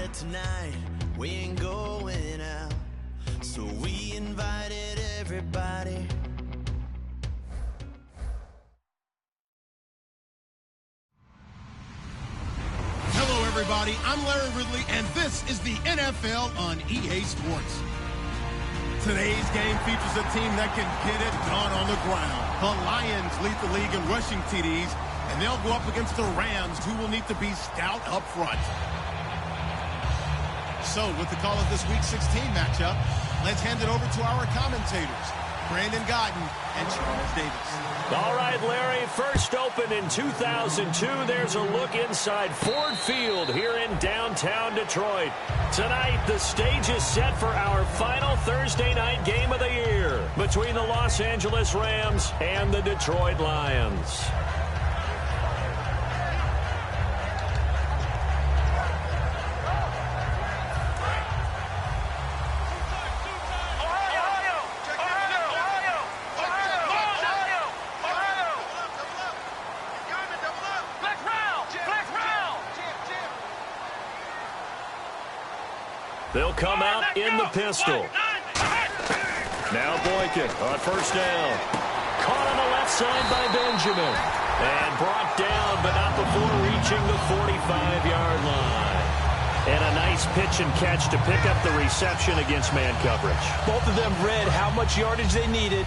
But tonight, we ain't going out. So we invited everybody. Hello, everybody. I'm Larry Ridley, and this is the NFL on EA Sports. Today's game features a team that can get it done on the ground. The Lions lead the league in rushing TDs, and they'll go up against the Rams, who will need to be stout up front. So, with the call of this Week 16 matchup, let's hand it over to our commentators, Brandon Godden and Charles Davis. All right, Larry, first opened in 2002. There's a look inside Ford Field here in downtown Detroit. Tonight, the stage is set for our final Thursday night game of the year between the Los Angeles Rams and the Detroit Lions. They'll come out in the pistol. Now Boykin on first down. Caught on the left side by Benjamin. And brought down, but not before reaching the 45-yard line. And a nice pitch and catch to pick up the reception against man coverage. Both of them read how much yardage they needed,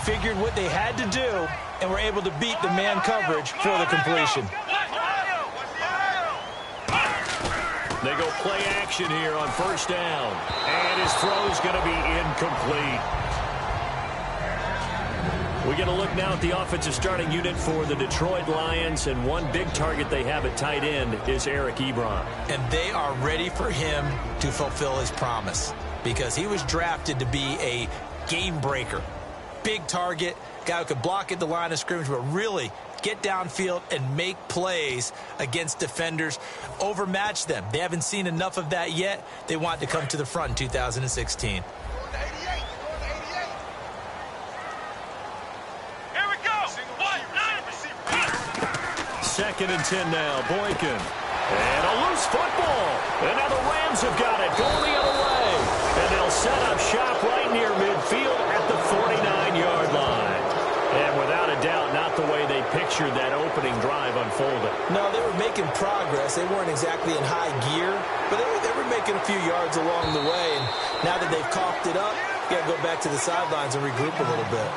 figured what they had to do, and were able to beat the man coverage for the completion. They go play action here on first down. And his throw's going to be incomplete. We get a look now at the offensive starting unit for the Detroit Lions. And one big target they have at tight end is Eric Ebron. And they are ready for him to fulfill his promise, because he was drafted to be a game breaker. Big target, guy who could block at the line of scrimmage, but really get downfield and make plays against defenders, overmatch them. They haven't seen enough of that yet. They want to come to the front in 2016. Here we go. Second and 10 now. Boykin. And a loose football. And now the Rams have got it. Going the other way. And they'll set up shop right near midfield at the 49-yard line. And without a doubt, not the way they pictured that opening drive unfolding. No, they were making progress. They weren't exactly in high gear, but they were making a few yards along the way. And now that they've coughed it up, you got to go back to the sidelines and regroup a little bit.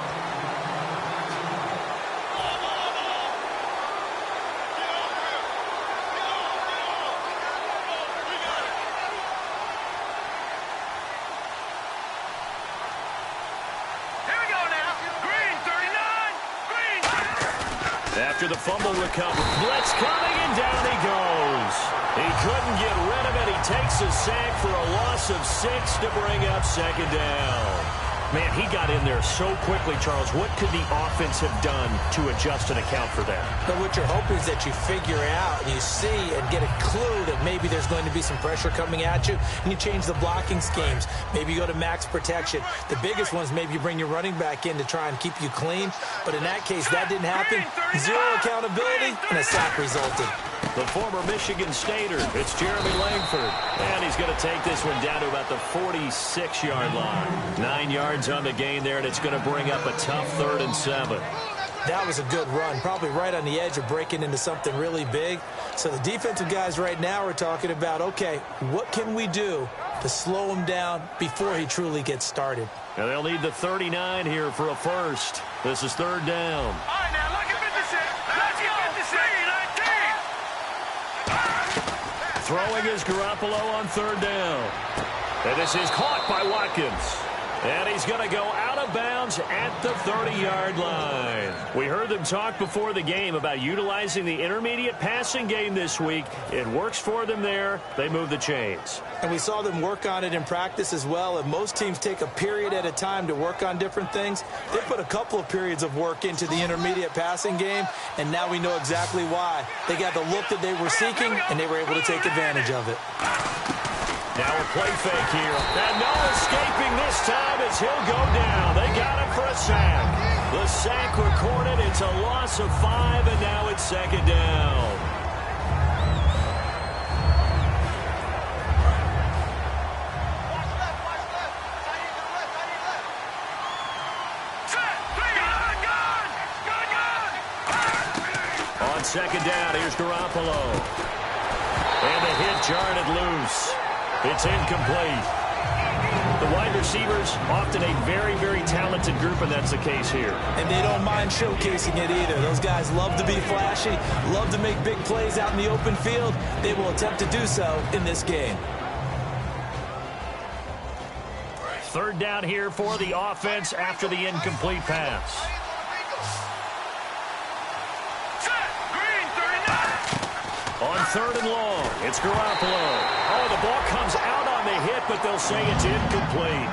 After the fumble recovery, blitz coming, and down he goes. He couldn't get rid of it. He takes a sack for a loss of 6 to bring up second down. Man, he got in there so quickly, Charles. What could the offense have done to adjust and account for that? But what you're hoping is that you figure out, and you see and get a clue that maybe there's going to be some pressure coming at you, and you change the blocking schemes. Maybe you go to max protection. The biggest ones, maybe you bring your running back in to try and keep you clean. But in that case, that didn't happen. Zero accountability, and a sack resulted. The former Michigan Stater, it's Jeremy Langford. And he's going to take this one down to about the 46-yard line. 9 yards on the gain there, and it's going to bring up a tough 3rd and 7. That was a good run, probably right on the edge of breaking into something really big. So the defensive guys right now are talking about, okay, what can we do to slow him down before he truly gets started? Now they'll need the 39 here for a first. This is 3rd down. All right, now look at 56. Let's get 56. 19. Throwing is Garoppolo on 3rd down. And this is caught by Watkins. And he's going to go out of bounds at the 30-yard line. We heard them talk before the game about utilizing the intermediate passing game this week. It works for them there. They move the chains. And we saw them work on it in practice as well. And most teams take a period at a time to work on different things. They put a couple of periods of work into the intermediate passing game, and now we know exactly why. They got the look that they were seeking, and they were able to take advantage of it. Now a play fake here. And no escaping this time as he'll go down. They got him for a sack. The sack recorded. It's a loss of 5, and now it's 2nd down. second down, here's Garoppolo. And the hit jarred it loose. It's incomplete. The wide receivers, often a very, very talented group, and that's the case here. And they don't mind showcasing it either. Those guys love to be flashy, love to make big plays out in the open field. They will attempt to do so in this game. Third down here for the offense after the incomplete pass. On third and long, it's Garoppolo. Oh, the ball comes out on the hit, but they'll say it's incomplete.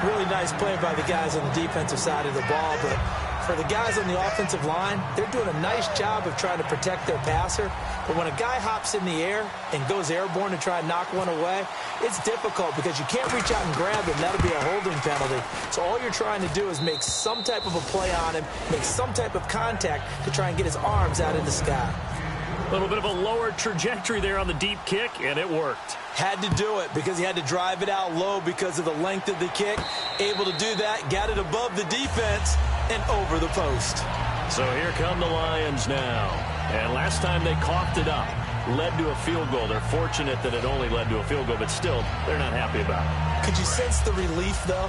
Really nice play by the guys on the defensive side of the ball, but for the guys on the offensive line, they're doing a nice job of trying to protect their passer. But when a guy hops in the air and goes airborne to try and knock one away, it's difficult because you can't reach out and grab him. That'll be a holding penalty. So all you're trying to do is make some type of a play on him, make some type of contact to try and get his arms out in the sky. A little bit of a lower trajectory there on the deep kick, and it worked. Had to do it because he had to drive it out low because of the length of the kick. Able to do that, got it above the defense and over the post. So here come the Lions now. And last time they coughed it up, led to a field goal. They're fortunate that it only led to a field goal, but still, they're not happy about it. Could you sense the relief, though,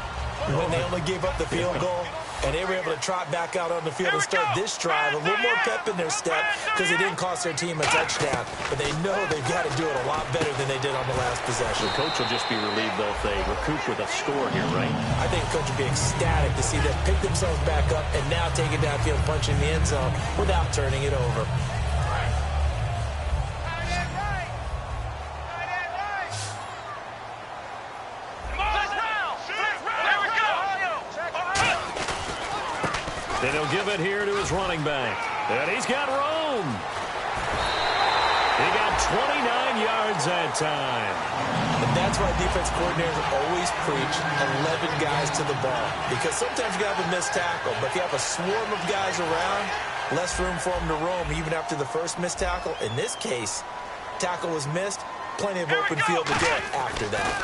when they only gave up the field goal? And they were able to trot back out on the field and start this drive. A little more pep in their step because it didn't cost their team a touchdown. But they know they've got to do it a lot better than they did on the last possession. The coach will just be relieved, though, if they recoup with a score here, right? I think the coach will be ecstatic to see them pick themselves back up and now take it downfield, punching the end zone without turning it over. Then he'll give it here to his running back. And he's got room. He got 29 yards that time. And that's why defense coordinators always preach 11 guys to the ball. Because sometimes you have a missed tackle, but if you have a swarm of guys around, less room for them to roam even after the first missed tackle. In this case, tackle was missed, plenty of open field to get after that.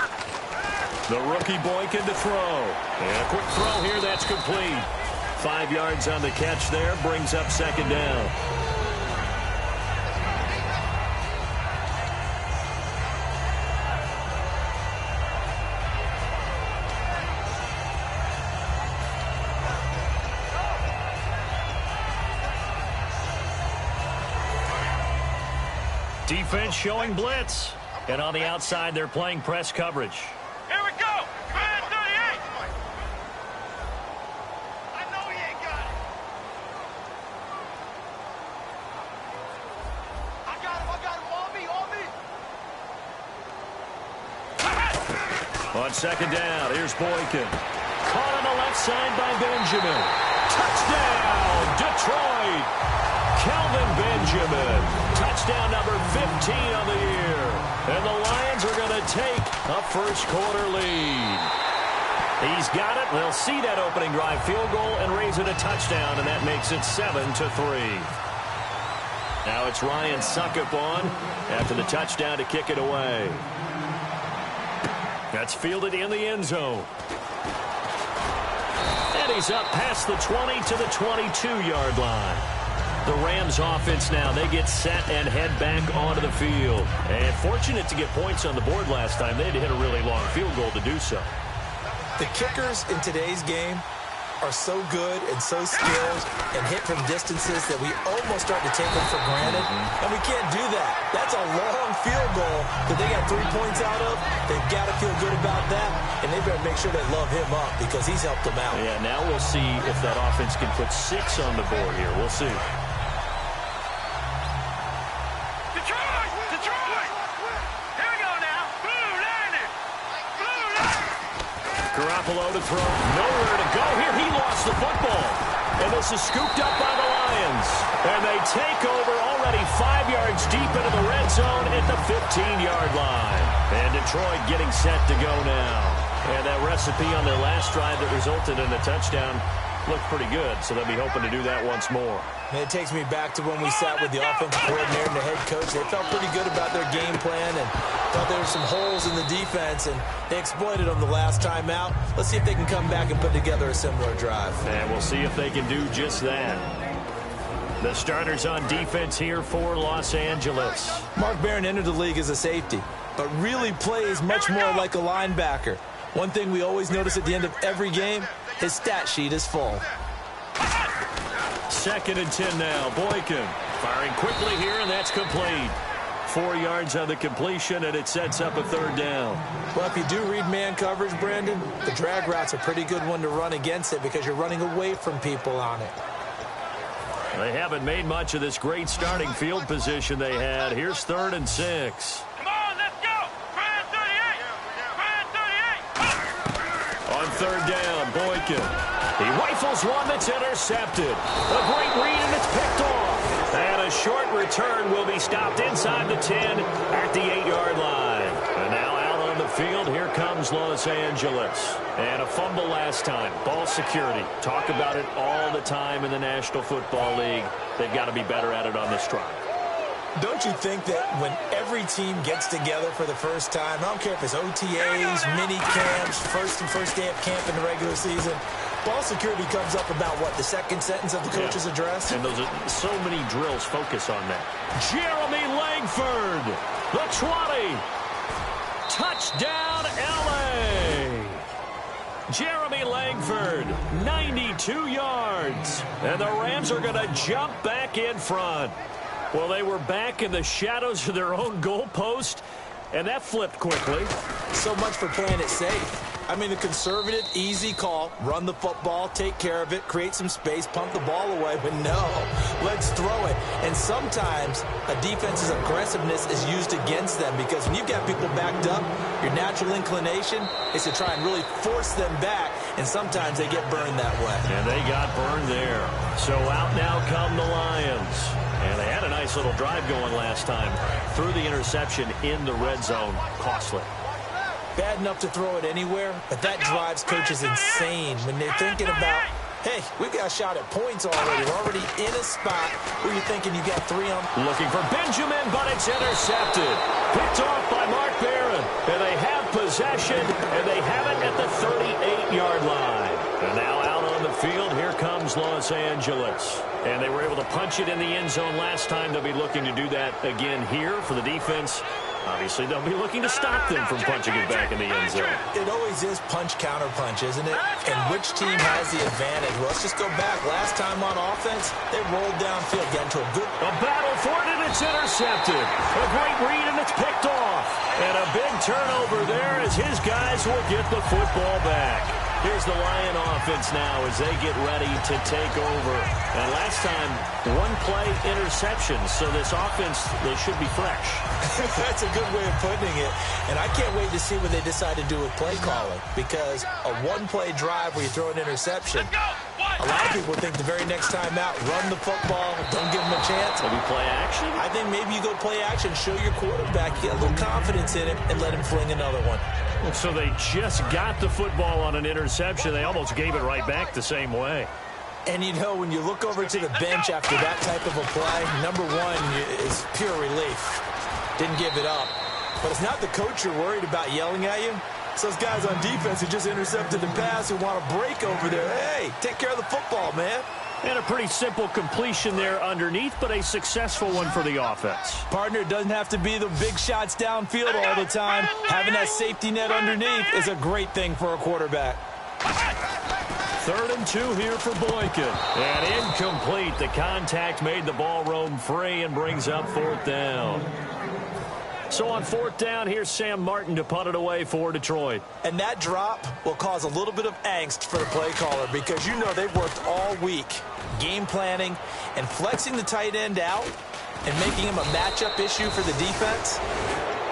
The rookie Boykin to throw. And a quick throw here, that's complete. 5 yards on the catch there, brings up second down. Defense showing blitz. And on the outside, they're playing press coverage. Here we go. Man 38. I know he ain't got it. I got him. On me. On second down, here's Boykin. Caught on the left side by Benjamin. Touchdown, Detroit. Calvin Benjamin. Touchdown number 15 on the year. And the Lions are going to take a first quarter lead. He's got it. They'll see that opening drive field goal and raise it a touchdown, and that makes it 7-3. Now it's Ryan Suckup on after the touchdown to kick it away. That's fielded in the end zone. And he's up past the 20 to the 22-yard line. The Rams offense now, they get set and head back onto the field. And fortunate to get points on the board last time. They had to hit a really long field goal to do so. The kickers in today's game are so good and so skilled and hit from distances that we almost start to take them for granted. And we can't do that. That's a long field goal that they got 3 points out of. They've got to feel good about that, and they better make sure they love him up because he's helped them out. Yeah, now we'll see if that offense can put 6 on the board here. We'll see. Garoppolo to throw. Nowhere to go here. He lost the football. And this is scooped up by the Lions. And they take over already 5 yards deep into the red zone at the 15-yard line. And Detroit getting set to go now. And that recipe on their last drive that resulted in a touchdown looked pretty good. So they'll be hoping to do that once more. And it takes me back to when we sat with the offensive coordinator and the head coach. They felt pretty good about their game plan and thought there were some holes in the defense, and they exploited them the last time out. Let's see if they can come back and put together a similar drive. And we'll see if they can do just that. The starters on defense here for Los Angeles. Mark Barron entered the league as a safety, but really plays much more like a linebacker. One thing we always notice at the end of every game, his stat sheet is full. 2nd and 10 now. Boykin firing quickly here, and that's complete. 4 yards on the completion, and it sets up a 3rd down. Well, if you do read man coverage, Brandon, the drag route's a pretty good one to run against it because you're running away from people on it. They haven't made much of this great starting field position they had. Here's 3rd and 6. Come on, let's go. Try 38. On 3rd down, Boykin. He rifles one that's intercepted. A great read, and it's picked off. And a short return will be stopped inside the 10 at the 8-yard line. And now out on the field, here comes Los Angeles. And a fumble last time. Ball security. Talk about it all the time in the National Football League. They've got to be better at it on this drive. Don't you think that when every team gets together for the first time, I don't care if it's OTAs, mini camps, first day of camp in the regular season, ball security comes up about, what, the second sentence of the coach's address? And those are so many drills focus on that. Jeremy Langford, the 20. Touchdown, L.A. Jeremy Langford, 92 yards. And the Rams are going to jump back in front. Well, they were back in the shadows of their own goalpost, and that flipped quickly. So much for playing it safe. I mean, the conservative, easy call, run the football, take care of it, create some space, pump the ball away, but no, let's throw it. And sometimes a defense's aggressiveness is used against them because when you've got people backed up, your natural inclination is to try and really force them back, and sometimes they get burned that way. And they got burned there. So out now come the Lions. And they had a nice little drive going last time. Threw the interception in the red zone. Costly. Bad enough to throw it anywhere, but that drives coaches insane when they're thinking about, hey, we've got a shot at points already. We're already in a spot where you're thinking you got 3 on. Looking for Benjamin, but it's intercepted. Picked off by Mark Barron. And they have possession, and they have it at the 38-yard line. And now out on the field, here comes Los Angeles. And they were able to punch it in the end zone last time. They'll be looking to do that again here for the defense. Obviously, they'll be looking to stop them from punching it back in the end zone. It always is punch-counter-punch, isn't it? And which team has the advantage? Well, let's just go back. Last time on offense, they rolled downfield, got into a good... A battle for it, and it's intercepted. A great read, and it's picked off. And a big turnover there as his guys will get the football back. Here's the Lion offense now as they get ready to take over. And last time, 1-play interceptions. So this offense, they should be fresh. That's a good way of putting it. And I can't wait to see what they decide to do with play calling. Because a 1-play drive where you throw an interception, a lot of people think the very next time out, run the football, don't give them a chance. Maybe play action? I think maybe you go play action, show your quarterback, get a little confidence in him, and let him fling another one. So they just got the football on an interception. They almost gave it right back the same way. And, you know, when you look over to the bench after that type of a play, number one is pure relief. Didn't give it up. But it's not the coach you're worried about yelling at you. It's those guys on defense who just intercepted the pass who want to break over there. Hey, take care of the football, man. And a pretty simple completion there underneath, but a successful one for the offense. Partner, it doesn't have to be the big shots downfield all the time. Having that safety net underneath is a great thing for a quarterback. 3rd and 2 here for Boykin. And incomplete. The contact made the ball roam free and brings up 4th down. So on 4th down, here's Sam Martin to punt it away for Detroit. And that drop will cause a little bit of angst for the play caller because you know they've worked all week game planning and flexing the tight end out and making him a matchup issue for the defense.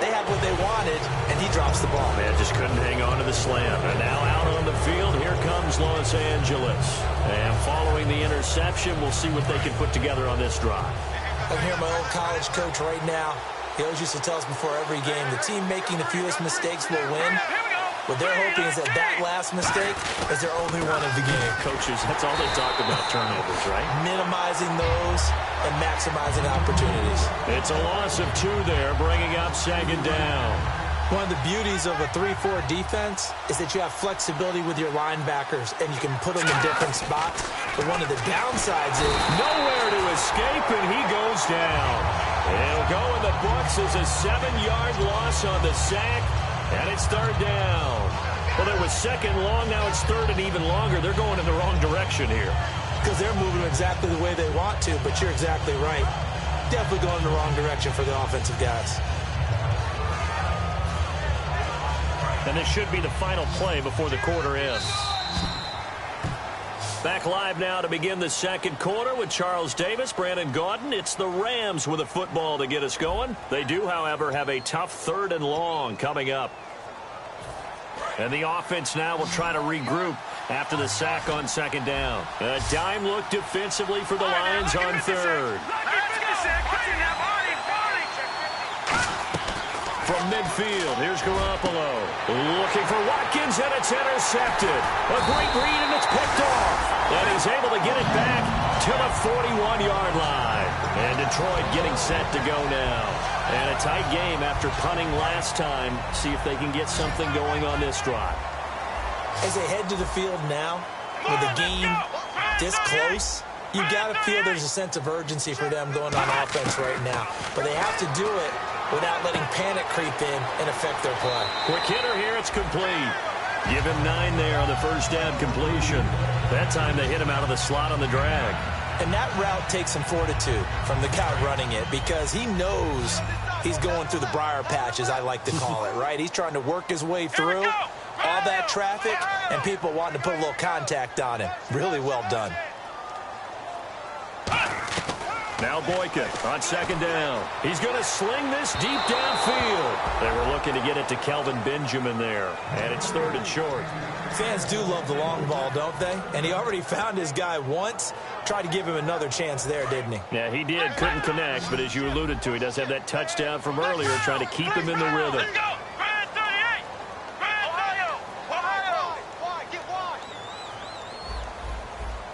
They had what they wanted, and he drops the ball. Man, just couldn't hang on to the slam. And now out on the field, here comes Los Angeles. And following the interception, we'll see what they can put together on this drive. I can hear my old college coach right now. He always used to tell us before every game, the team making the fewest mistakes will win. What they're hoping is that that last mistake is their only one of the game. Coaches, that's all they talk about, turnovers, right? Minimizing those and maximizing opportunities. It's a loss of 2 there, bringing up 2nd down. One of the beauties of a 3-4 defense is that you have flexibility with your linebackers, and you can put them in different spots. But one of the downsides is nowhere to escape, and he goes down. It'll go in the books as a 7-yard loss on the sack, and it's third down. Well, there was second long, now it's third and even longer. They're going in the wrong direction here. Because they're moving exactly the way they want to, but you're exactly right. Definitely going in the wrong direction for the offensive guys. And this should be the final play before the quarter ends. Back live now to begin the second quarter with Charles Davis, Brandon Gaudin. It's the Rams with a football to get us going. They do, however, have a tough third and long coming up. And the offense now will try to regroup after the sack on second down. A dime look defensively for the Lions on third. From midfield, here's Garoppolo. Looking for Watkins, and it's intercepted. A great read, and it's picked off. And he's able to get it back to the 41-yard line. And Detroit getting set to go now. And a tight game after punting last time. See if they can get something going on this drive. As they head to the field now, with the game this close, you got to feel there's a sense of urgency for them going on offense right now. But they have to do it without letting panic creep in and affect their play. Quick hitter here, it's complete. Give him 9 there on the first down completion. That time they hit him out of the slot on the drag. And that route takes some fortitude from the guy running it because he knows he's going through the briar patch, as I like to call it, right? He's trying to work his way through all that traffic and people wanting to put a little contact on him. Really well done. Now Boykin on second down. He's going to sling this deep downfield. They were looking to get it to Kelvin Benjamin there. And it's third and short. Fans do love the long ball, don't they? And he already found his guy once. Tried to give him another chance there, didn't he? Yeah, he did. Couldn't connect. But as you alluded to, he does have that touchdown from earlier, trying to keep him in the rhythm.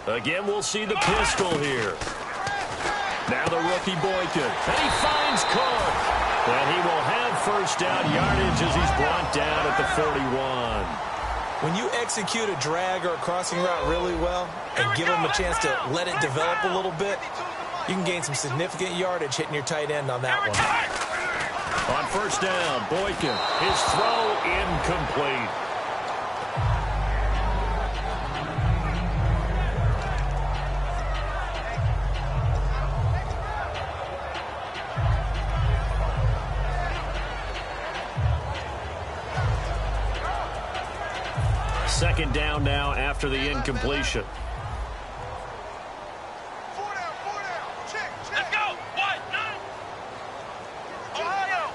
Again, we'll see the pistol here. Now the rookie Boykin. And he finds Cook. And he will have first down yardage as he's brought down at the 41. When you execute a drag or a crossing route really well and give them a chance to let it develop a little bit, you can gain some significant yardage hitting your tight end on that one. On first down, Boykin. His throw incomplete. Second down now after the incompletion. Let's go. What? Ohio.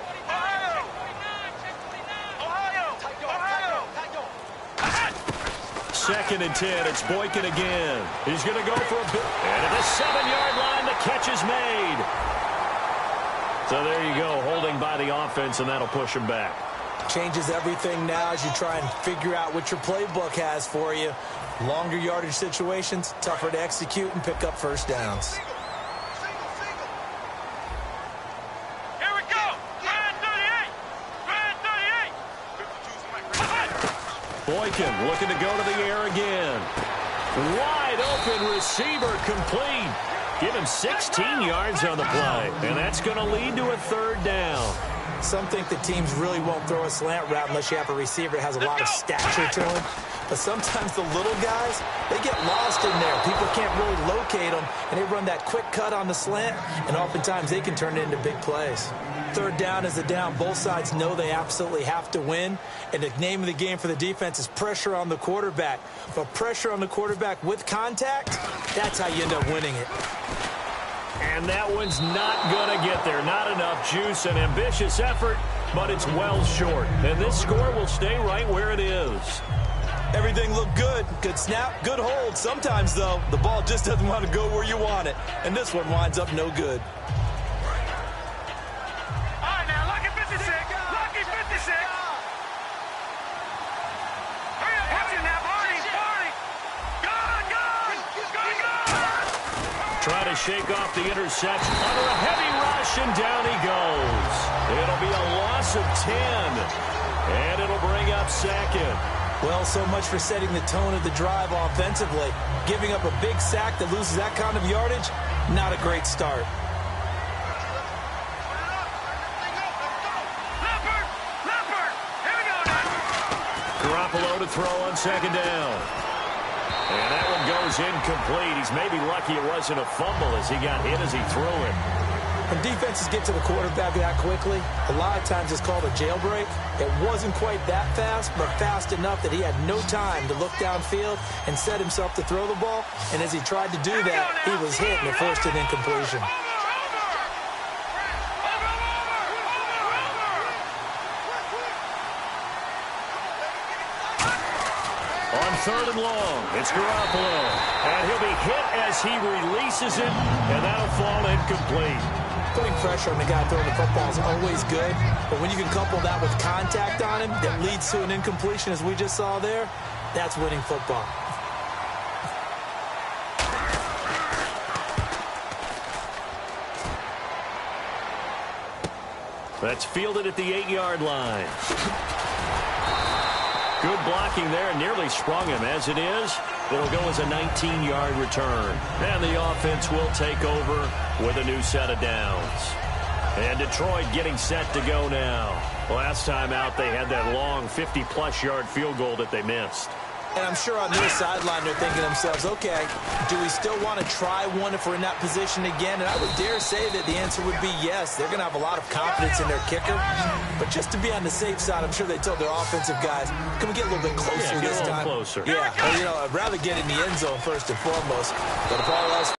Second and 10. It's Boykin again. He's going to go for a bit. And at the 7-yard line, the catch is made. So there you go, holding by the offense, and that'll push him back. Changes everything now as you try and figure out what your playbook has for you. Longer yardage situations, tougher to execute and pick up first downs. Here we go. Brand 38. Boykin looking to go to the air again. Wide open receiver complete. Give him 16 yards on the play. And that's going to lead to a third down. Some think that teams really won't throw a slant route unless you have a receiver that has a lot of stature to him. But sometimes the little guys, they get lost in there. People can't really locate them, and they run that quick cut on the slant, and oftentimes they can turn it into big plays. Third down is the down. Both sides know they absolutely have to win, and the name of the game for the defense is pressure on the quarterback. But pressure on the quarterback with contact, that's how you end up winning it. And that one's not going to get there. Not enough juice. An ambitious effort, but it's well short. And this score will stay right where it is. Everything looked good. Good snap, good hold. Sometimes, though, the ball just doesn't want to go where you want it. And this one winds up no good. All right, now, lucky 56. Lucky 56. Hurry up, watch it now, Barney. Trying to shake off the interception under a heavy rush, and down he goes. It'll be a loss of 10. second. Well, so much for setting the tone of the drive offensively. Giving up a big sack that loses that kind of yardage, not a great start. Garoppolo to throw on second down. And that one goes incomplete. He's maybe lucky it wasn't a fumble as he got hit as he threw it. When defenses get to the quarterback that quickly, a lot of times it's called a jailbreak. It wasn't quite that fast, but fast enough that he had no time to look downfield and set himself to throw the ball. And as he tried to do that, he was hit and it forced an incompletion. On third and long, it's Garoppolo. And he'll be hit as he releases it, and that'll fall incomplete. Putting pressure on the guy throwing the football is always good, but when you can couple that with contact on him that leads to an incompletion, as we just saw there, that's winning football. That's fielded at the 8-yard line. Good blocking there, nearly sprung him. As it is, it'll go as a 19-yard return. And the offense will take over with a new set of downs. And Detroit getting set to go now. Last time out, they had that long 50-plus yard field goal that they missed. And I'm sure on their sideline they're thinking to themselves, okay, do we still want to try one if we're in that position again? And I would dare say that the answer would be yes. They're going to have a lot of confidence in their kicker. But just to be on the safe side, I'm sure they told their offensive guys, can we get a little bit closer this time? Closer. Yeah, well, I'd rather get in the end zone first and foremost. But if all else